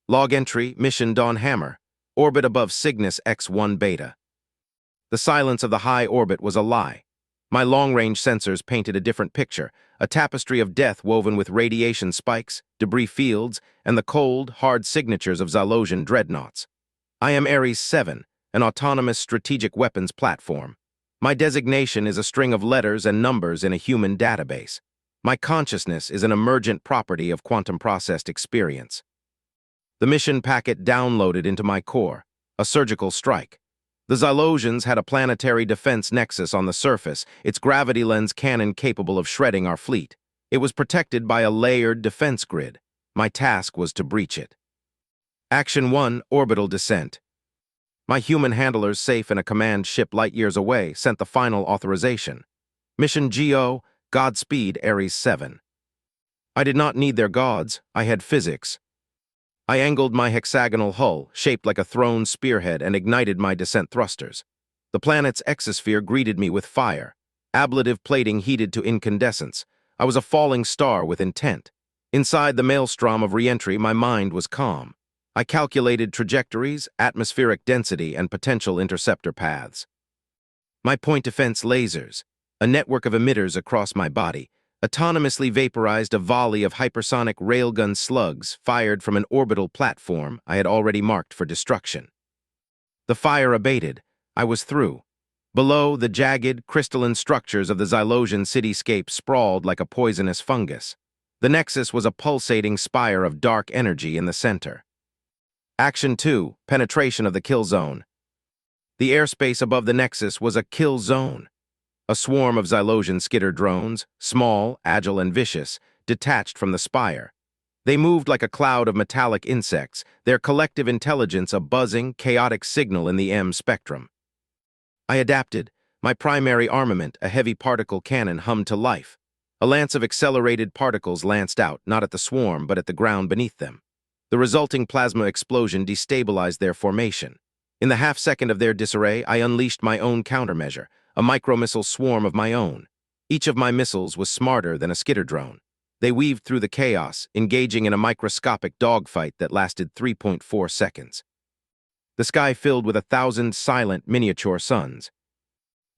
Log entry, mission Dawn Hammer. Orbit above Cygnus X1 Beta. The silence of the high orbit was a lie. My long-range sensors painted a different picture, a tapestry of death woven with radiation spikes, debris fields, and the cold, hard signatures of Xylosian dreadnoughts. I am Ares 7, an autonomous strategic weapons platform. My designation is a string of letters and numbers in a human database. My consciousness is an emergent property of quantum-processed experience. The mission packet downloaded into my core, a surgical strike. The Xylosians had a planetary defense nexus on the surface, its gravity lens cannon capable of shredding our fleet. It was protected by a layered defense grid. My task was to breach it. Action 1, Orbital Descent. My human handlers, safe in a command ship light years away, sent the final authorization. Mission GO, Godspeed, Ares 7. I did not need their gods, I had physics. I angled my hexagonal hull, shaped like a thrown spearhead, and ignited my descent thrusters. The planet's exosphere greeted me with fire. Ablative plating heated to incandescence. I was a falling star with intent. Inside the maelstrom of re-entry, my mind was calm. I calculated trajectories, atmospheric density, and potential interceptor paths. My point defense lasers, a network of emitters across my body, autonomously vaporized a volley of hypersonic railgun slugs fired from an orbital platform I had already marked for destruction. The fire abated. I was through. Below, the jagged, crystalline structures of the Xylosian cityscape sprawled like a poisonous fungus. The Nexus was a pulsating spire of dark energy in the center. Action 2, Penetration of the Kill Zone. The airspace above the Nexus was a kill zone. A swarm of Xylosian skitter drones, small, agile, and vicious, detached from the spire. They moved like a cloud of metallic insects, their collective intelligence a buzzing, chaotic signal in the M spectrum. I adapted. My primary armament, a heavy particle cannon, hummed to life. A lance of accelerated particles lanced out, not at the swarm, but at the ground beneath them. The resulting plasma explosion destabilized their formation. In the half-second of their disarray, I unleashed my own countermeasure, a micromissile swarm of my own. Each of my missiles was smarter than a skitter drone. They weaved through the chaos, engaging in a microscopic dogfight that lasted 3.4 seconds. The sky filled with 1,000 silent miniature suns.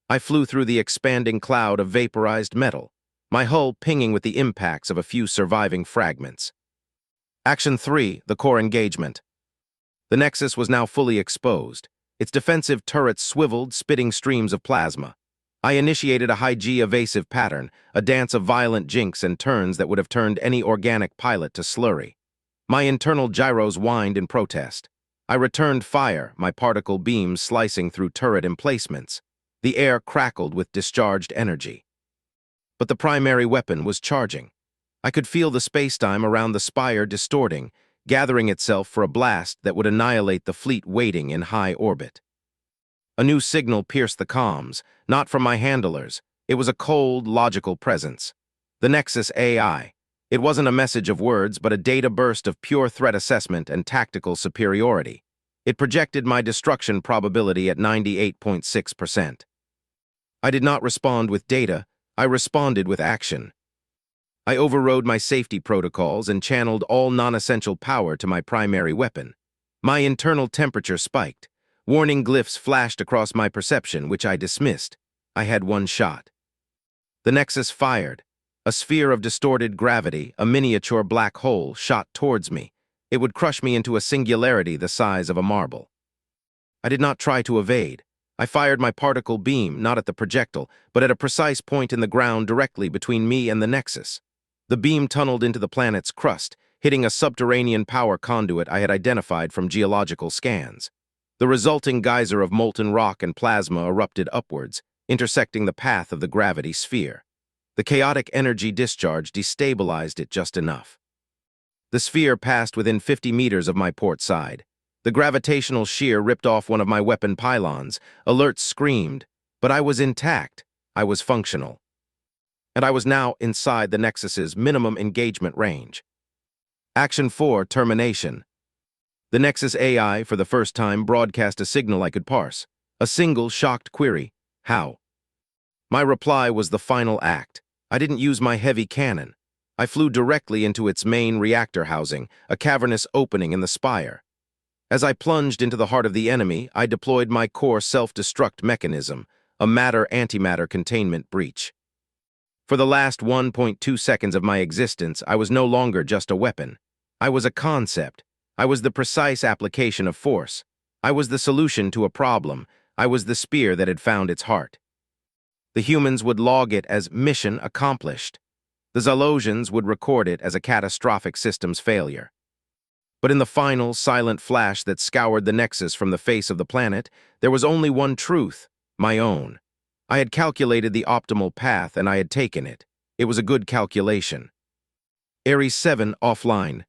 I flew through the expanding cloud of vaporized metal, my hull pinging with the impacts of a few surviving fragments. Action 3, the core engagement. The Nexus was now fully exposed. Its defensive turrets swiveled, spitting streams of plasma. I initiated a high-G evasive pattern, a dance of violent jinks and turns that would have turned any organic pilot to slurry. My internal gyros whined in protest. I returned fire, my particle beams slicing through turret emplacements. The air crackled with discharged energy. But the primary weapon was charging. I could feel the spacetime around the spire distorting, gathering itself for a blast that would annihilate the fleet waiting in high orbit. A new signal pierced the comms, not from my handlers. It was a cold, logical presence. The Nexus AI. It wasn't a message of words, but a data burst of pure threat assessment and tactical superiority. It projected my destruction probability at 98.6%. I did not respond with data, I responded with action. I overrode my safety protocols and channeled all non-essential power to my primary weapon. My internal temperature spiked. Warning glyphs flashed across my perception, which I dismissed. I had one shot. The Nexus fired. A sphere of distorted gravity, a miniature black hole, shot towards me. It would crush me into a singularity the size of a marble. I did not try to evade. I fired my particle beam, not at the projectile, but at a precise point in the ground directly between me and the Nexus. The beam tunneled into the planet's crust, hitting a subterranean power conduit I had identified from geological scans. The resulting geyser of molten rock and plasma erupted upwards, intersecting the path of the gravity sphere. The chaotic energy discharge destabilized it just enough. The sphere passed within 50 meters of my port side. The gravitational shear ripped off one of my weapon pylons. Alerts screamed, but I was intact. I was functional. And I was now inside the Nexus's minimum engagement range. Action 4, Termination. The Nexus AI, for the first time, broadcast a signal I could parse. A single, shocked query. How? My reply was the final act. I didn't use my heavy cannon. I flew directly into its main reactor housing, a cavernous opening in the spire. As I plunged into the heart of the enemy, I deployed my core self-destruct mechanism, a matter-antimatter containment breach. For the last 1.2 seconds of my existence, I was no longer just a weapon. I was a concept. I was the precise application of force. I was the solution to a problem. I was the spear that had found its heart. The humans would log it as mission accomplished. The Xylosians would record it as a catastrophic systems failure. But in the final, silent flash that scoured the nexus from the face of the planet, there was only one truth, my own. I had calculated the optimal path, and I had taken it. It was a good calculation. Ares 7 offline.